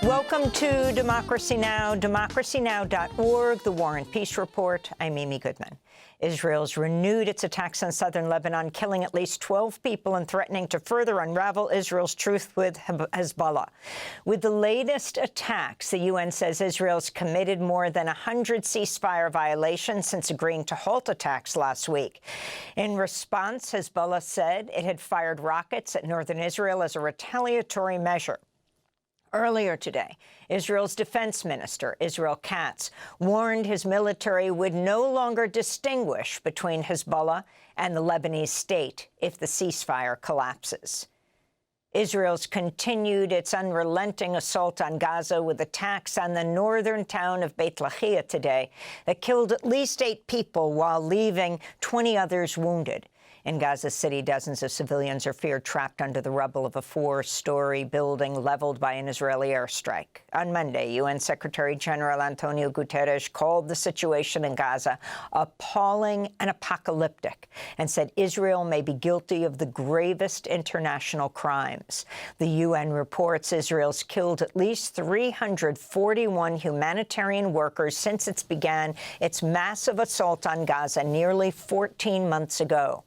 Welcome to Democracy Now!, democracynow.org, the War and Peace Report. I'm Amy Goodman. Israel's renewed its attacks on southern Lebanon, killing at least 12 people and threatening to further unravel Israel's truce with Hezbollah. With the latest attacks, the UN says Israel's committed more than 100 ceasefire violations since agreeing to halt attacks last week. In response, Hezbollah said it had fired rockets at northern Israel as a retaliatory measure. Earlier today, Israel's defense minister, Israel Katz, warned his military would no longer distinguish between Hezbollah and the Lebanese state if the ceasefire collapses. Israel's continued its unrelenting assault on Gaza with attacks on the northern town of Beit Lahia today that killed at least 8 people while leaving 20 others wounded. In Gaza City, dozens of civilians are feared trapped under the rubble of a 4-story building leveled by an Israeli airstrike. On Monday, UN Secretary General Antonio Guterres called the situation in Gaza appalling and apocalyptic and said Israel may be guilty of the gravest international crimes. The UN reports Israel's killed at least 341 humanitarian workers since it began its massive assault on Gaza nearly 14 months ago.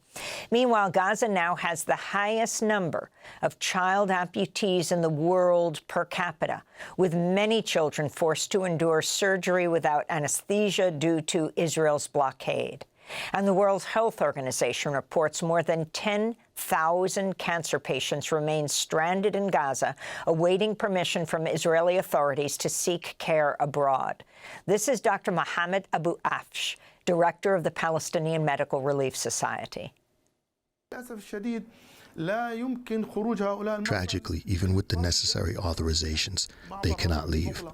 Meanwhile, Gaza now has the highest number of child amputees in the world per capita, with many children forced to endure surgery without anesthesia due to Israel's blockade. And the World Health Organization reports more than 10,000 cancer patients remain stranded in Gaza, awaiting permission from Israeli authorities to seek care abroad. This is Dr. Mohammed Abu Afsh, director of the Palestinian Medical Relief Society. Tragically, even with the necessary authorizations, they cannot leave.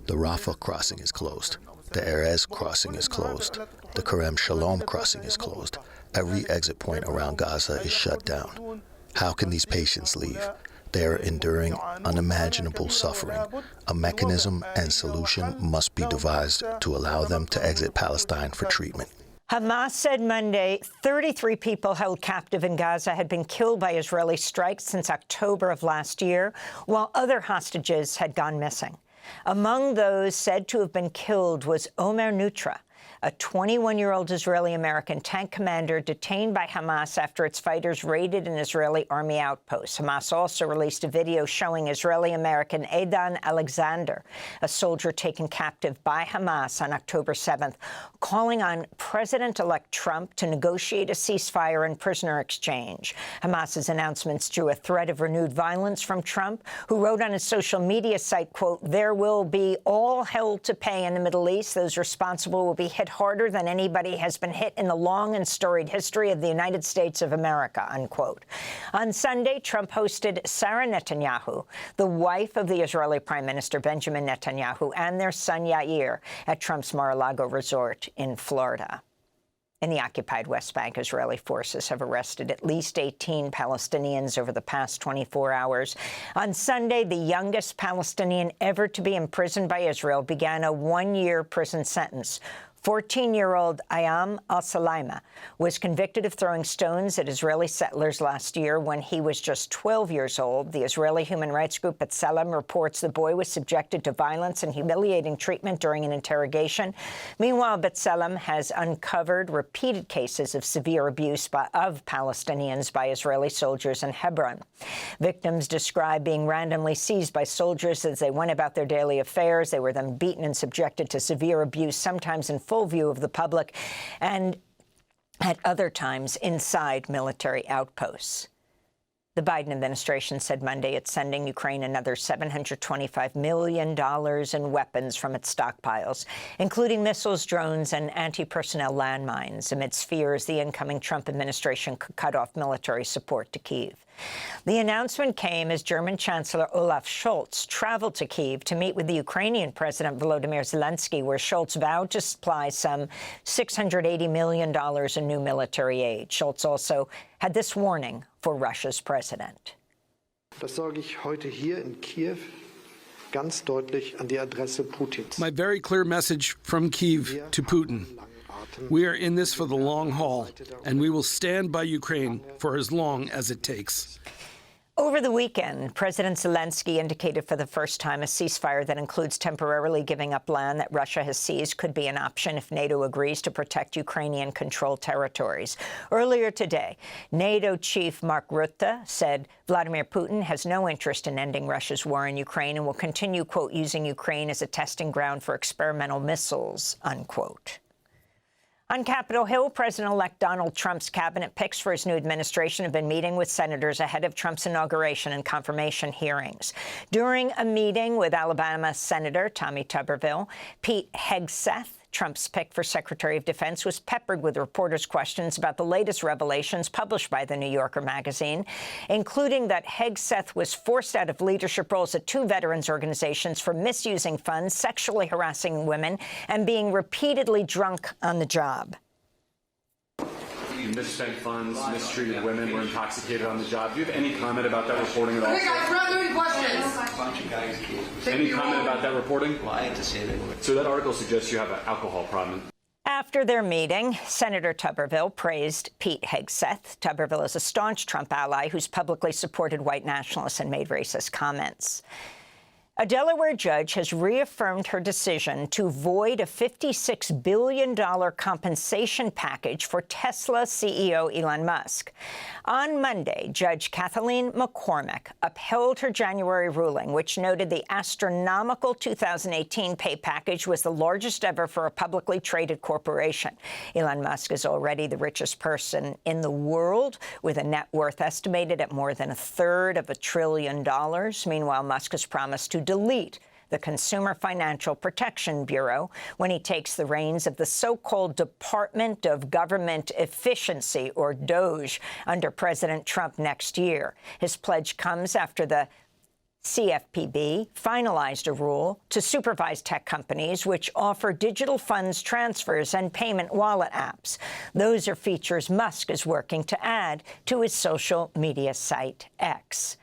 The Rafah crossing is closed. The Erez crossing is closed. The Kerem Shalom crossing is closed. Every exit point around Gaza is shut down. How can these patients leave? They are enduring unimaginable suffering. A mechanism and solution must be devised to allow them to exit Palestine for treatment. Hamas said Monday 33 people held captive in Gaza had been killed by Israeli strikes since October of last year, while other hostages had gone missing. Among those said to have been killed was Omer Nutra, a 21-year-old Israeli-American tank commander detained by Hamas after its fighters raided an Israeli army outpost. Hamas also released a video showing Israeli-American Eidan Alexander, a soldier taken captive by Hamas on October 7th, calling on President-elect Trump to negotiate a ceasefire and prisoner exchange. Hamas's announcements drew a threat of renewed violence from Trump, who wrote on his social media site, quote, "There will be all hell to pay in the Middle East. Those responsible will be hit harder than anybody has been hit in the long and storied history of the United States of America," unquote. On Sunday, Trump hosted Sarah Netanyahu, the wife of the Israeli Prime Minister Benjamin Netanyahu, and their son Yair at Trump's Mar-a-Lago resort in Florida. In the occupied West Bank, Israeli forces have arrested at least 18 Palestinians over the past 24 hours. On Sunday, the youngest Palestinian ever to be imprisoned by Israel began a 1-year prison sentence. 14-year-old Ayam al-Salaima was convicted of throwing stones at Israeli settlers last year when he was just 12 years old. The Israeli human rights group B'Tselem reports the boy was subjected to violence and humiliating treatment during an interrogation. Meanwhile, B'Tselem has uncovered repeated cases of severe abuse of Palestinians by Israeli soldiers in Hebron. Victims describe being randomly seized by soldiers as they went about their daily affairs. They were then beaten and subjected to severe abuse, sometimes in full view of the public, and at other times inside military outposts. The Biden administration said Monday it's sending Ukraine another $725 million in weapons from its stockpiles, including missiles, drones, and anti-personnel landmines, amidst fears the incoming Trump administration could cut off military support to Kyiv. The announcement came as German Chancellor Olaf Scholz traveled to Kyiv to meet with the Ukrainian President Volodymyr Zelensky, where Scholz vowed to supply some $680 million in new military aid. Scholz also had this warning for Russia's president. Das sage ich heute hier in Kiew ganz deutlich an die Adresse Putins. My very clear message from Kyiv to Putin. We are in this for the long haul, and we will stand by Ukraine for as long as it takes. Over the weekend, President Zelensky indicated for the first time a ceasefire that includes temporarily giving up land that Russia has seized could be an option if NATO agrees to protect Ukrainian-controlled territories. Earlier today, NATO chief Mark Rutte said Vladimir Putin has no interest in ending Russia's war in Ukraine and will continue, quote, using Ukraine as a testing ground for experimental missiles, unquote. On Capitol Hill, President-elect Donald Trump's cabinet picks for his new administration have been meeting with senators ahead of Trump's inauguration and confirmation hearings. During a meeting with Alabama Senator Tommy Tuberville, Pete Hegseth, Trump's pick for Secretary of Defense, was peppered with reporters' questions about the latest revelations published by the New Yorker magazine, including that Hegseth was forced out of leadership roles at 2 veterans organizations for misusing funds, sexually harassing women, and being repeatedly drunk on the job. You misspent funds, mistreated women, were intoxicated on the job. Do you have any comment about that reporting at all? Okay, guys, we're not doing questions. Any comment about that reporting? Well, I had to say they were. So that article suggests you have an alcohol problem. After their meeting, Senator Tuberville praised Pete Hegseth. Tuberville is a staunch Trump ally who's publicly supported white nationalists and made racist comments. A Delaware judge has reaffirmed her decision to void a $56 billion compensation package for Tesla CEO Elon Musk. On Monday, Judge Kathleen McCormick upheld her January ruling, which noted the astronomical 2018 pay package was the largest ever for a publicly traded corporation. Elon Musk is already the richest person in the world, with a net worth estimated at more than $1/3 trillion. Meanwhile, Musk has promised to delete the Consumer Financial Protection Bureau when he takes the reins of the so-called Department of Government Efficiency, or DOGE, under President Trump next year. His pledge comes after the CFPB finalized a rule to supervise tech companies which offer digital funds transfers and payment wallet apps. Those are features Musk is working to add to his social media site X.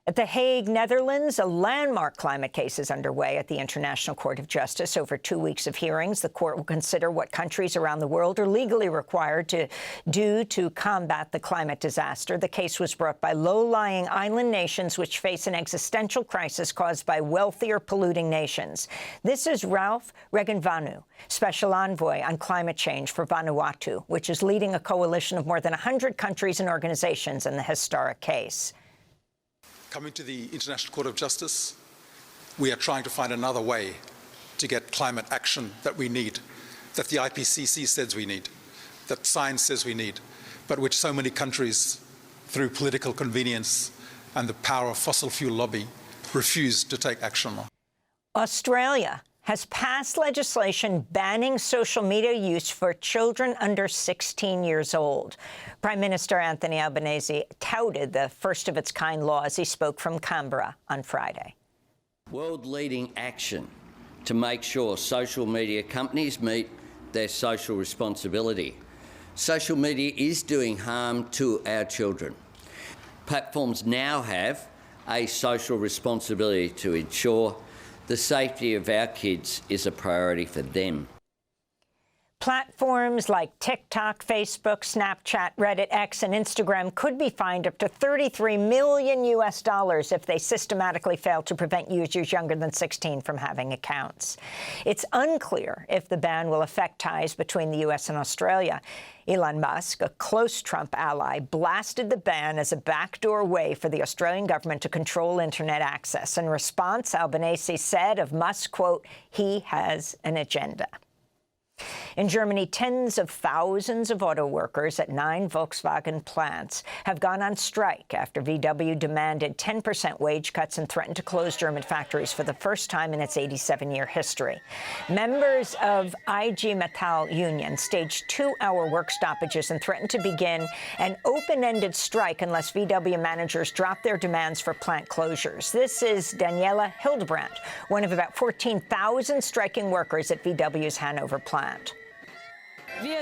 At The Hague, Netherlands, a landmark climate case is underway at the International Court of Justice. Over 2 weeks of hearings, the court will consider what countries around the world are legally required to do to combat the climate disaster. The case was brought by low-lying island nations which face an existential crisis caused by wealthier, polluting nations. This is Ralph Regenvanu, Special Envoy on Climate Change for Vanuatu, which is leading a coalition of more than 100 countries and organizations in the historic case. Coming to the International Court of Justice, we are trying to find another way to get climate action that we need, that the IPCC says we need, that science says we need, but which so many countries, through political convenience and the power of fossil fuel lobby, refuse to take action on. Australia has passed legislation banning social media use for children under 16 years old. Prime Minister Anthony Albanese touted the first-of-its-kind law as he spoke from Canberra on Friday. World-leading action to make sure social media companies meet their social responsibility. Social media is doing harm to our children. Platforms now have a social responsibility to ensure the safety of our kids is a priority for them. Platforms like TikTok, Facebook, Snapchat, Reddit, X, and Instagram could be fined up to $33 million if they systematically fail to prevent users younger than 16 from having accounts. It's unclear if the ban will affect ties between the U.S. and Australia. Elon Musk, a close Trump ally, blasted the ban as a backdoor way for the Australian government to control Internet access. In response, Albanese said of Musk, quote, "He has an agenda." In Germany, tens of thousands of auto workers at 9 Volkswagen plants have gone on strike after VW demanded 10% wage cuts and threatened to close German factories for the first time in its 87-year history. Members of IG Metall union staged 2-hour work stoppages and threatened to begin an open-ended strike unless VW managers drop their demands for plant closures. This is Daniela Hildebrandt, one of about 14,000 striking workers at VW's Hanover plant. We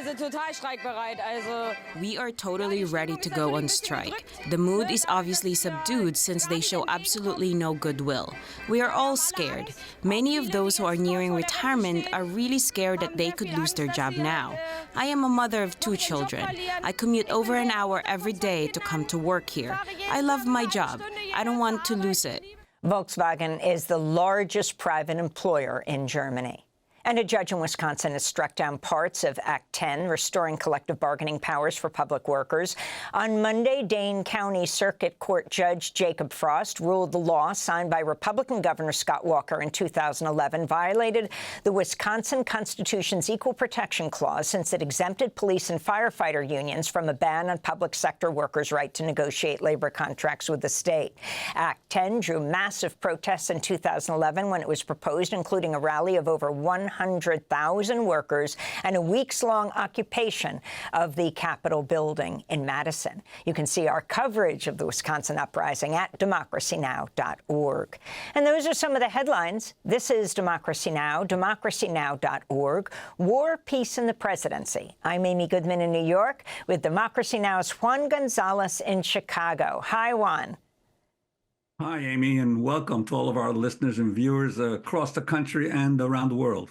are totally ready to go on strike. The mood is obviously subdued since they show absolutely no goodwill. We are all scared. Many of those who are nearing retirement are really scared that they could lose their job now. I am a mother of 2 children. I commute over an hour every day to come to work here. I love my job. I don't want to lose it. Volkswagen is the largest private employer in Germany. And a judge in Wisconsin has struck down parts of Act 10, restoring collective bargaining powers for public workers. On Monday, Dane County Circuit Court Judge Jacob Frost ruled the law signed by Republican Governor Scott Walker in 2011 violated the Wisconsin Constitution's Equal Protection Clause since it exempted police and firefighter unions from a ban on public sector workers' right to negotiate labor contracts with the state. Act 10 drew massive protests in 2011 when it was proposed, including a rally of over 100,000 workers and a weeks-long occupation of the Capitol building in Madison. You can see our coverage of the Wisconsin uprising at democracynow.org. And those are some of the headlines. This is Democracy Now!, democracynow.org. War, Peace, and the Presidency. I'm Amy Goodman in New York with Democracy Now!'s Juan Gonzalez in Chicago. Hi, Juan. Hi, Amy, and welcome to all of our listeners and viewers across the country and around the world.